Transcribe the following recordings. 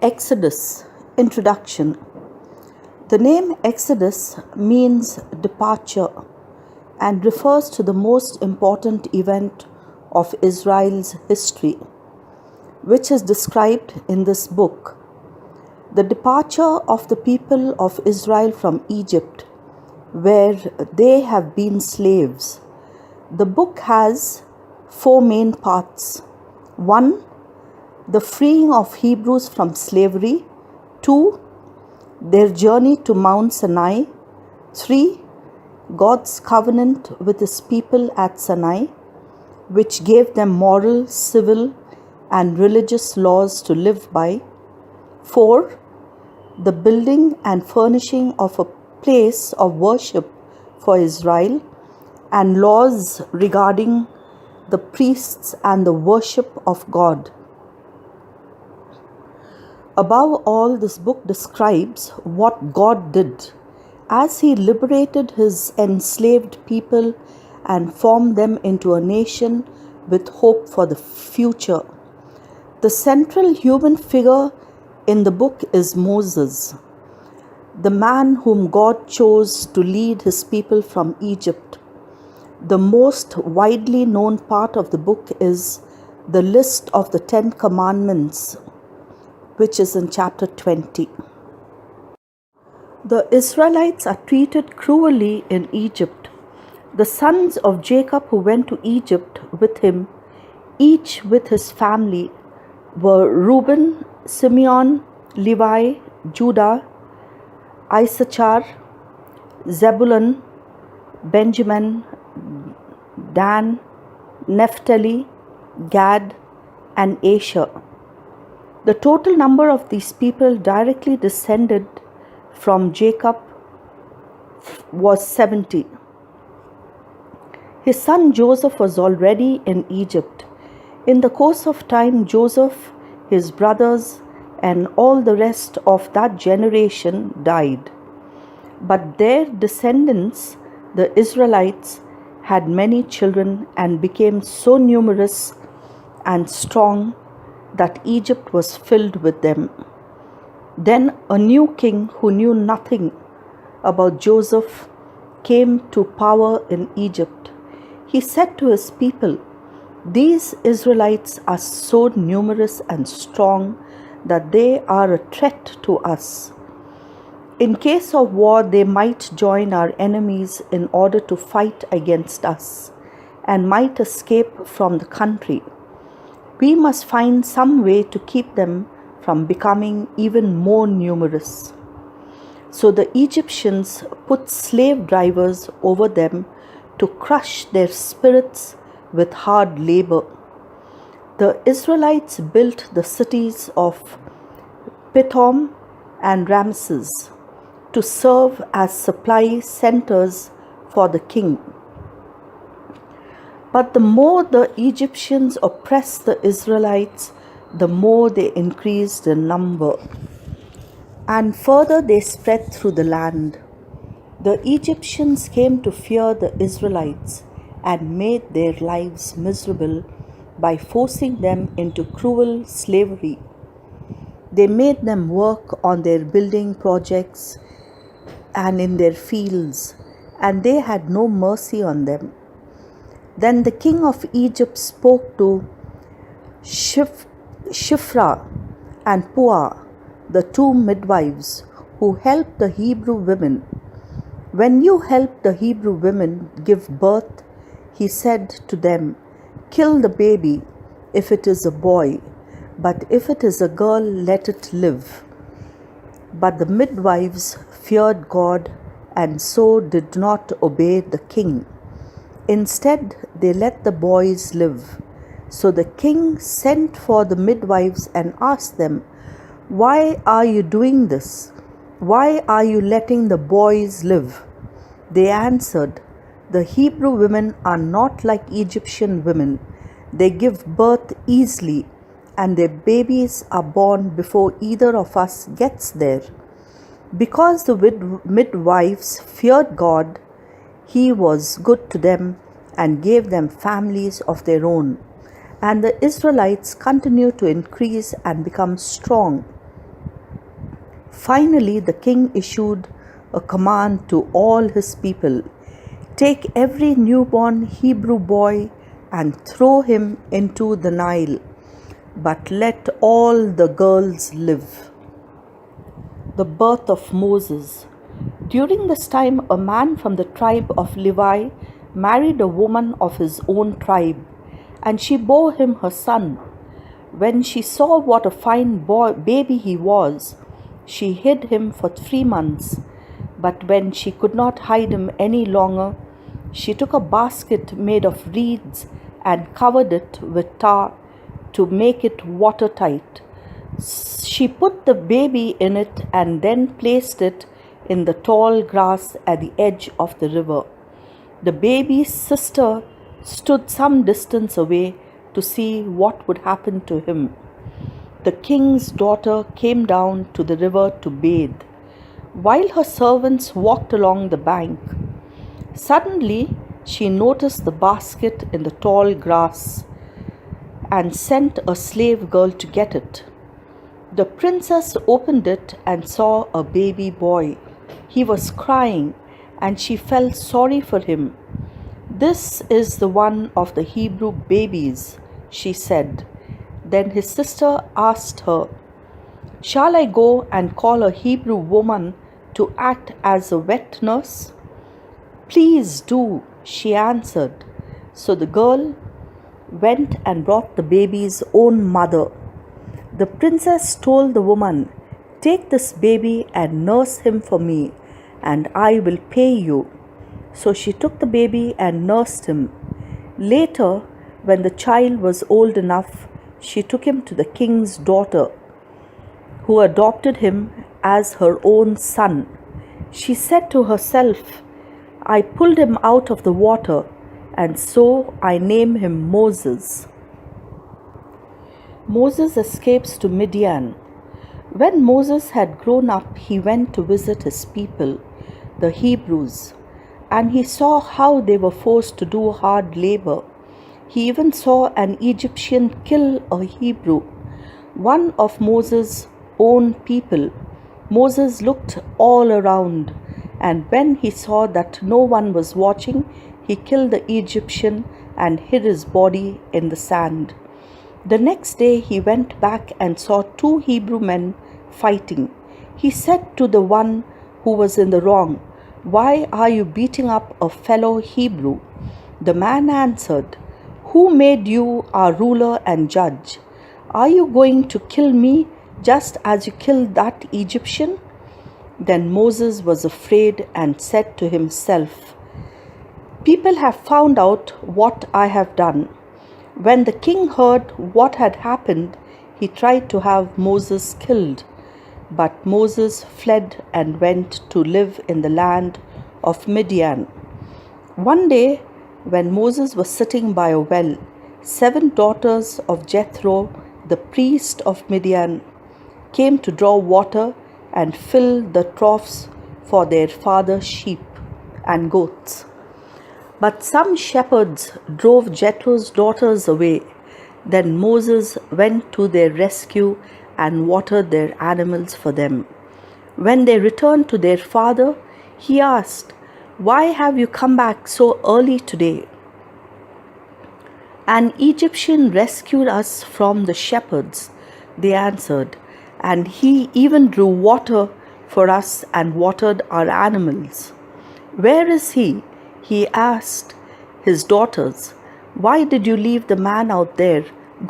Exodus. Introduction. The name Exodus means departure and refers to the most important event of Israel's history, which is described in this book. The departure of the people of Israel from Egypt, where they have been slaves. The book has 4 main parts. 1. The freeing of Hebrews from slavery. 2. Their journey to Mount Sinai. 3. God's covenant with His people at Sinai, which gave them moral, civil, and religious laws to live by. 4. The building and furnishing of a place of worship for Israel, and laws regarding the priests and the worship of God. Above all, this book describes what God did as He liberated His enslaved people and formed them into a nation with hope for the future. The central human figure in the book is Moses, the man whom God chose to lead His people from Egypt. The most widely known part of the book is the list of the 10 commandments, which is in chapter 20. The Israelites are treated cruelly in Egypt. The sons of Jacob who went to Egypt with him, each with his family, were Reuben, Simeon, Levi, Judah, Issachar, Zebulun, Benjamin, Dan, Naphtali, Gad, and Asher. The total number of these people directly descended from Jacob was 70. His son Joseph was already in Egypt. In the course of time, Joseph, his brothers, and all the rest of that generation died. But their descendants, the Israelites, had many children and became so numerous and strong that Egypt was filled with them. Then a new king who knew nothing about Joseph came to power in Egypt. He said to his people, "These Israelites are so numerous and strong that they are a threat to us. In case of war, they might join our enemies in order to fight against us and might escape from the country. We must find some way to keep them from becoming even more numerous." So the Egyptians put slave drivers over them to crush their spirits with hard labor. The Israelites built the cities of Pithom and Ramses to serve as supply centers for the king. But the more the Egyptians oppressed the Israelites, the more they increased in number, and further they spread through the land. The Egyptians came to fear the Israelites and made their lives miserable by forcing them into cruel slavery. They made them work on their building projects and in their fields, and they had no mercy on them. Then the king of Egypt spoke to Shiphrah and Puah, the 2 midwives who helped the Hebrew women. "When you help the Hebrew women give birth," he said to them, "kill the baby if it is a boy, but if it is a girl, let it live." But the midwives feared God and so did not obey the king. Instead, they let the boys live. So the king sent for the midwives and asked them, "Why are you doing this? Why are you letting the boys live?" They answered, "The Hebrew women are not like Egyptian women. They give birth easily, and their babies are born before either of us gets there." Because the midwives feared God, He was good to them and gave them families of their own. And the Israelites continued to increase and become strong. Finally, the king issued a command to all his people: "Take every newborn Hebrew boy and throw him into the Nile, but let all the girls live." The birth of Moses. During this time, a man from the tribe of Levi married a woman of his own tribe, and she bore him her son. When she saw what a fine baby he was, she hid him for 3 months. But when she could not hide him any longer, she took a basket made of reeds and covered it with tar to make it watertight. She put the baby in it and then placed it in the tall grass at the edge of the river. The baby's sister stood some distance away to see what would happen to him. The king's daughter came down to the river to bathe, while her servants walked along the bank. Suddenly, she noticed the basket in the tall grass and sent a slave girl to get it. The princess opened it and saw a baby boy. He was crying, and she felt sorry for him. "This is the one of the Hebrew babies," she said. Then his sister asked her, "Shall I go and call a Hebrew woman to act as a wet nurse?" "Please do," she answered. So the girl went and brought the baby's own mother. The princess told the woman, "Take this baby and nurse him for me, and I will pay you." So she took the baby and nursed him. Later, when the child was old enough, she took him to the king's daughter, who adopted him as her own son. She said to herself, "I pulled him out of the water, and so I name him Moses." Moses escapes to Midian. When Moses had grown up, he went to visit his people, the Hebrews, and he saw how they were forced to do hard labor. He even saw an Egyptian kill a Hebrew, one of Moses' own people. Moses looked all around, and when he saw that no one was watching, he killed the Egyptian and hid his body in the sand. The next day he went back and saw 2 Hebrew men fighting. He said to the one who was in the wrong, "Why are you beating up a fellow Hebrew?" The man answered, "Who made you our ruler and judge? Are you going to kill me just as you killed that Egyptian?" Then Moses was afraid and said to himself, "People have found out what I have done." When the king heard what had happened, he tried to have Moses killed. But Moses fled and went to live in the land of Midian. One day, when Moses was sitting by a well, 7 daughters of Jethro, the priest of Midian, came to draw water and fill the troughs for their father's sheep and goats. But some shepherds drove Jethro's daughters away. Then Moses went to their rescue and watered their animals for them. When they returned to their father, he asked, "Why have you come back so early today?" "An Egyptian rescued us from the shepherds," they answered, "and he even drew water for us and watered our animals." "Where is he?" he asked his daughters. "Why did you leave the man out there?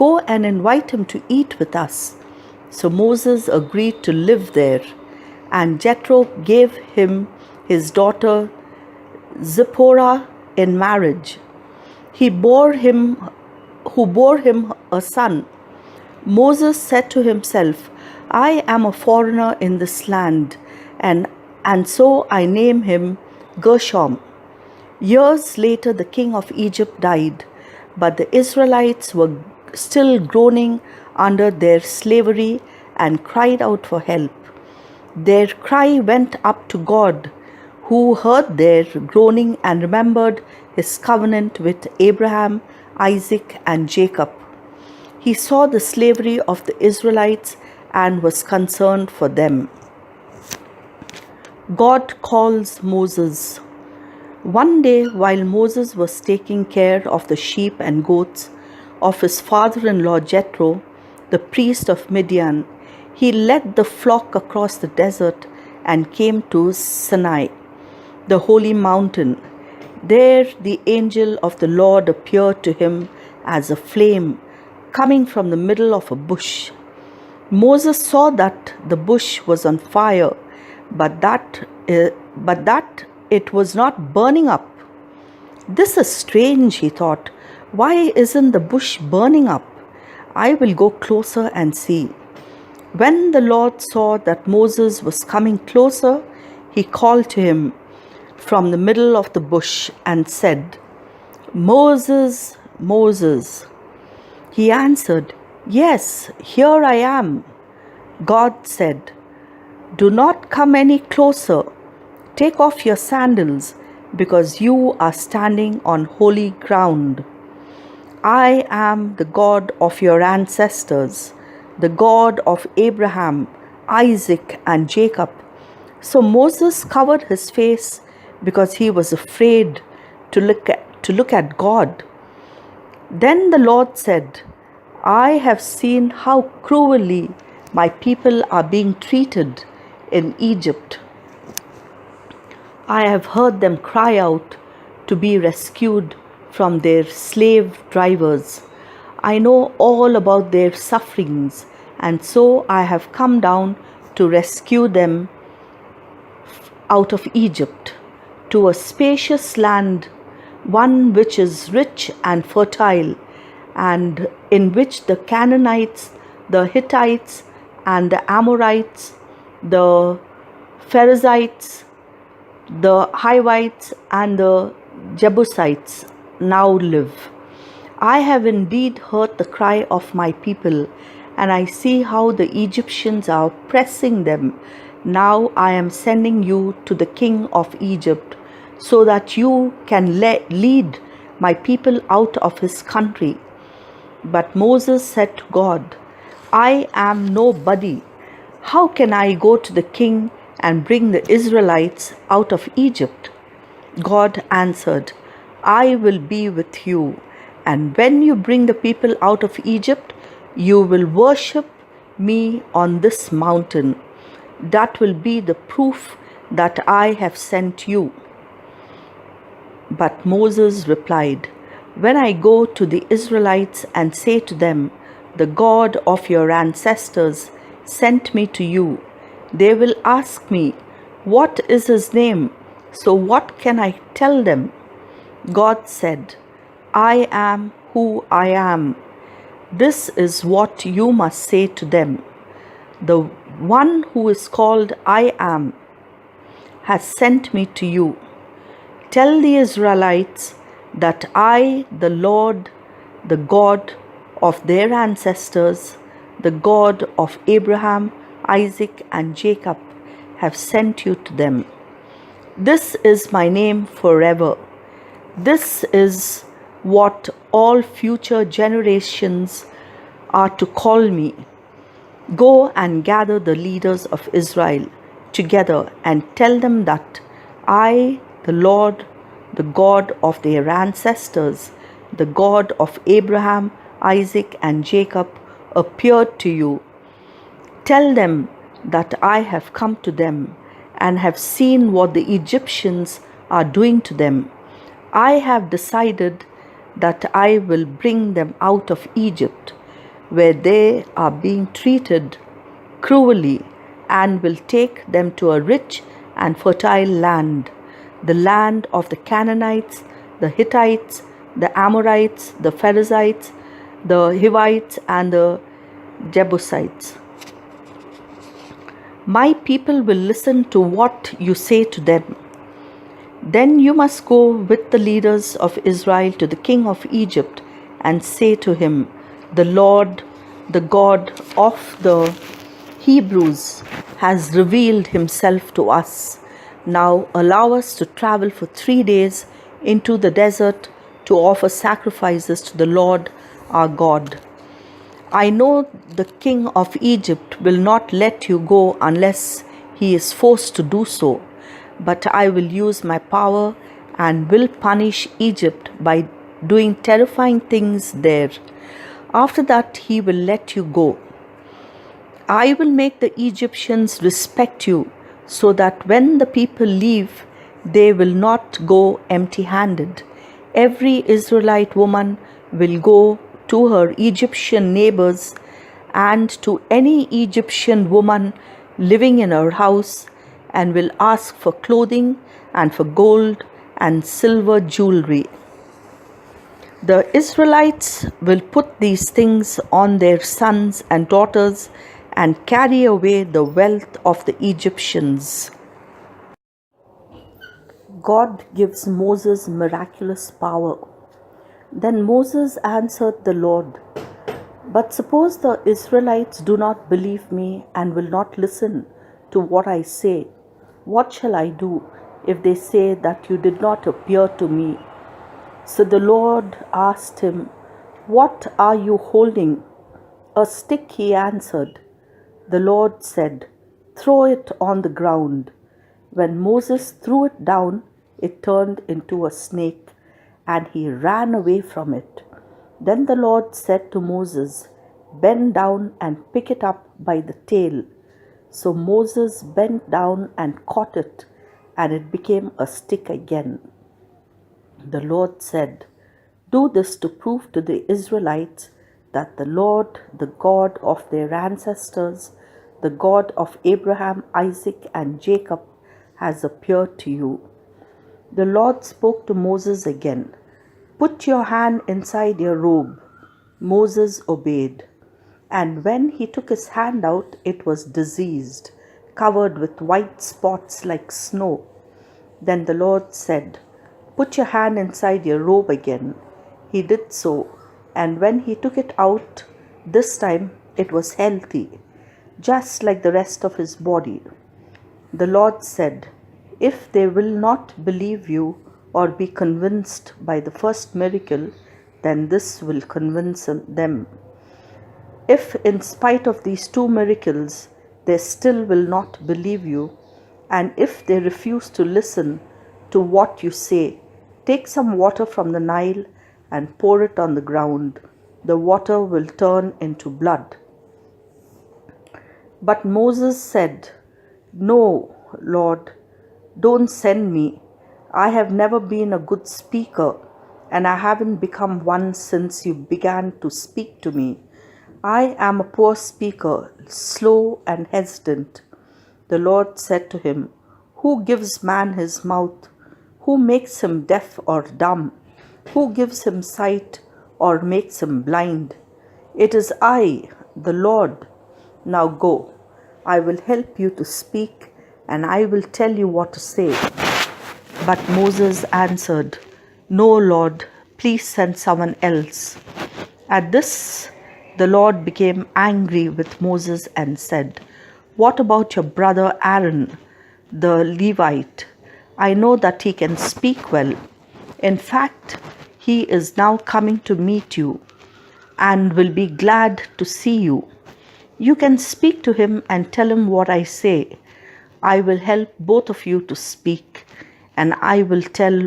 Go and invite him to eat with us." So Moses agreed to live there, and Jethro gave him his daughter Zipporah in marriage. Who bore him a son. Moses said to himself, "I am a foreigner in this land, and so I name him Gershom." Years later, the king of Egypt died, but the Israelites were still groaning under their slavery and cried out for help. Their cry went up to God, who heard their groaning and remembered his covenant with Abraham, Isaac, and Jacob. He saw the slavery of the Israelites and was concerned for them. God calls Moses. One day, while Moses was taking care of the sheep and goats of his father-in-law Jethro, the priest of Midian, he led the flock across the desert and came to Sinai, the holy mountain. There the angel of the Lord appeared to him as a flame coming from the middle of a bush. Moses saw that the bush was on fire, but that it was not burning up. This is strange, he thought. Why isn't the bush burning up? I will go closer and see. When the Lord saw that Moses was coming closer, he called to him from the middle of the bush and said, "Moses, Moses." He answered, "Yes, here I am." God said, "Do not come any closer. Take off your sandals, because you are standing on holy ground. I am the God of your ancestors, the God of Abraham, Isaac, and Jacob." So Moses covered his face because he was afraid to look at God. Then the Lord said, "I have seen how cruelly my people are being treated in Egypt. I have heard them cry out to be rescued from their slave drivers. I know all about their sufferings, and so I have come down to rescue them out of Egypt, to a spacious land, one which is rich and fertile, and in which the Canaanites, the Hittites, and the Amorites, the Perizzites, the Hivites, and the Jebusites now live. I have indeed heard the cry of my people, and I see how the Egyptians are oppressing them. Now I am sending you to the king of Egypt, so that you can lead my people out of his country." But Moses said to God, "I am nobody. How can I go to the king and bring the Israelites out of Egypt?" God answered, "I will be with you, and when you bring the people out of Egypt, you will worship me on this mountain. That will be the proof that I have sent you." But Moses replied, "When I go to the Israelites and say to them, 'The God of your ancestors sent me to you,' they will ask me, 'What is his name?' So what can I tell them?" God said, "I am who I am. This is what you must say to them. 'The one who is called I Am has sent me to you.' Tell the Israelites that I, the Lord, the God of their ancestors, the God of Abraham, Isaac, and Jacob, have sent you to them. This is my name forever. This is what all future generations are to call me. Go and gather the leaders of Israel together and tell them that I, the Lord, the God of their ancestors, the God of Abraham, Isaac, and Jacob, appeared to you. Tell them that I have come to them and have seen what the Egyptians are doing to them. I have decided that I will bring them out of Egypt, where they are being treated cruelly, and will take them to a rich and fertile land, the land of the Canaanites, the Hittites, the Amorites, the Perizzites, the Hivites, and the Jebusites. My people will listen to what you say to them. Then you must go with the leaders of Israel to the king of Egypt and say to him, 'The Lord, the God of the Hebrews, has revealed himself to us. Now allow us to travel for 3 days into the desert to offer sacrifices to the Lord our God. I know the king of Egypt will not let you go unless he is forced to do so. but I will use my power and will punish Egypt by doing terrifying things there. After that, he will let you go. I will make the Egyptians respect you, so that when the people leave, they will not go empty handed. Every Israelite woman will go to her Egyptian neighbors and to any Egyptian woman living in her house and will ask for clothing and for gold and silver jewelry. The Israelites will put these things on their sons and daughters and carry away the wealth of the Egyptians. God gives Moses miraculous power. Then Moses answered the Lord, "But suppose the Israelites do not believe me and will not listen to what I say. What shall I do if they say that you did not appear to me?" So the Lord asked him, "What are you holding?" "A stick," he answered. The Lord said, "Throw it on the ground." When Moses threw it down, it turned into a snake, and he ran away from it. Then the Lord said to Moses, "Bend down and pick it up by the tail." So Moses bent down and caught it, and it became a stick again. The Lord said, "Do this to prove to the Israelites that the Lord, the God of their ancestors, the God of Abraham, Isaac, and Jacob, has appeared to you." The Lord spoke to Moses again. "Put your hand inside your robe." Moses obeyed. And when he took his hand out, it was diseased, covered with white spots like snow. Then the Lord said, "Put your hand inside your robe again." He did so, and when he took it out, this time it was healthy, just like the rest of his body. The Lord said, "If they will not believe you or be convinced by the first miracle, then this will convince them. If in spite of these two miracles they still will not believe you, and if they refuse to listen to what you say, take some water from the Nile and pour it on the ground. The water will turn into blood." But Moses said, "No, Lord, don't send me. I have never been a good speaker, and I haven't become one since you began to speak to me. I am a poor speaker, slow and hesitant." The Lord said to him, "Who gives man his mouth? Who makes him deaf or dumb? Who gives him sight or makes him blind? It is I, the Lord. Now go. I will help you to speak, and I will tell you what to say." But Moses answered, "No, Lord, please send someone else." At this, the Lord became angry with Moses and said, "What about your brother Aaron, the Levite? I know that he can speak well. In fact, he is now coming to meet you and will be glad to see you. You can speak to him and tell him what I say. I will help both of you to speak, and I will tell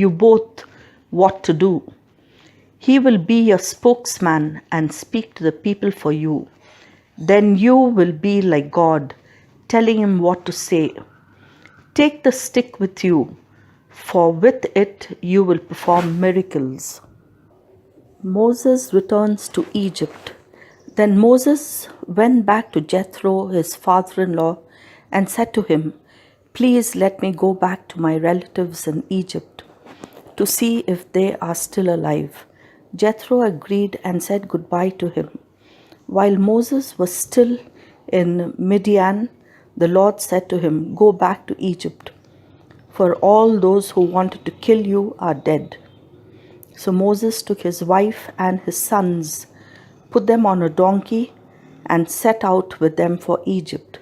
you both what to do. He will be your spokesman and speak to the people for you. Then you will be like God, telling him what to say. Take the stick with you, for with it you will perform miracles." Moses returns to Egypt. Then Moses went back to Jethro, his father-in-law, and said to him, "Please let me go back to my relatives in Egypt to see if they are still alive." Jethro agreed and said goodbye to him. While Moses was still in Midian, the Lord said to him, "Go back to Egypt, for all those who wanted to kill you are dead." So Moses took his wife and his sons, put them on a donkey, and set out with them for Egypt,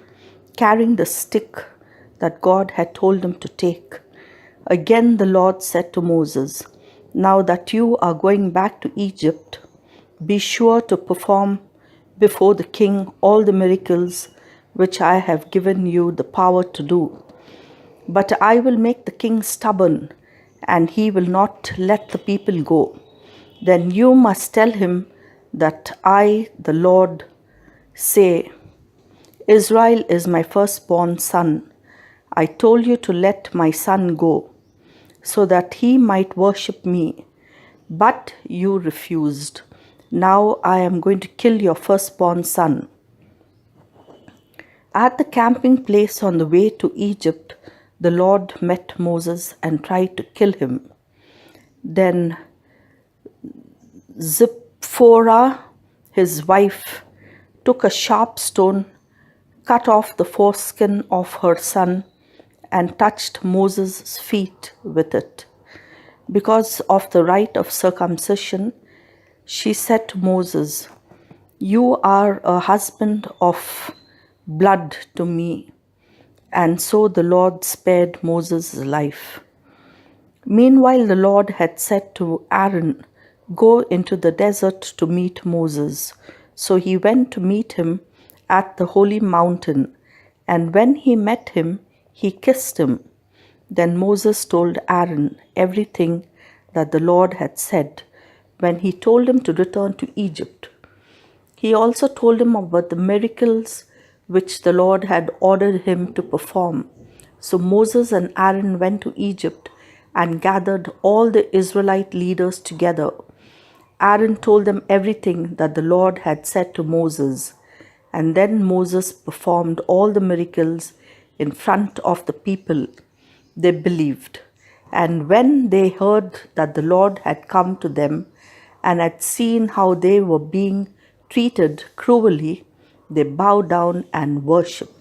carrying the stick that God had told him to take. Again the Lord said to Moses, "Now that you are going back to Egypt, be sure to perform before the king all the miracles which I have given you the power to do. But I will make the king stubborn, and he will not let the people go. Then you must tell him that I, the Lord, say, Israel is my firstborn son. I told you to let my son go, so that he might worship me. But you refused. Now I am going to kill your firstborn son. At the camping place on the way to Egypt, the Lord met Moses and tried to kill him. Then Zipporah, his wife, took a sharp stone, cut off the foreskin of her son, and touched Moses' feet with it. Because of the rite of circumcision, she said to Moses, You are a husband of blood to me. And so the Lord spared Moses' life. Meanwhile, the Lord had said to Aaron, Go into the desert to meet Moses. So he went to meet him at the holy mountain, and when he met him, he kissed him. Then Moses told Aaron everything that the Lord had said when he told him to return to Egypt. He also told him about the miracles which the Lord had ordered him to perform. So Moses and Aaron went to Egypt and gathered all the Israelite leaders together. Aaron told them everything that the Lord had said to Moses. And then Moses performed all the miracles in front of the people. They believed. And when they heard that the Lord had come to them and had seen how they were being treated cruelly, they bowed down and worshipped.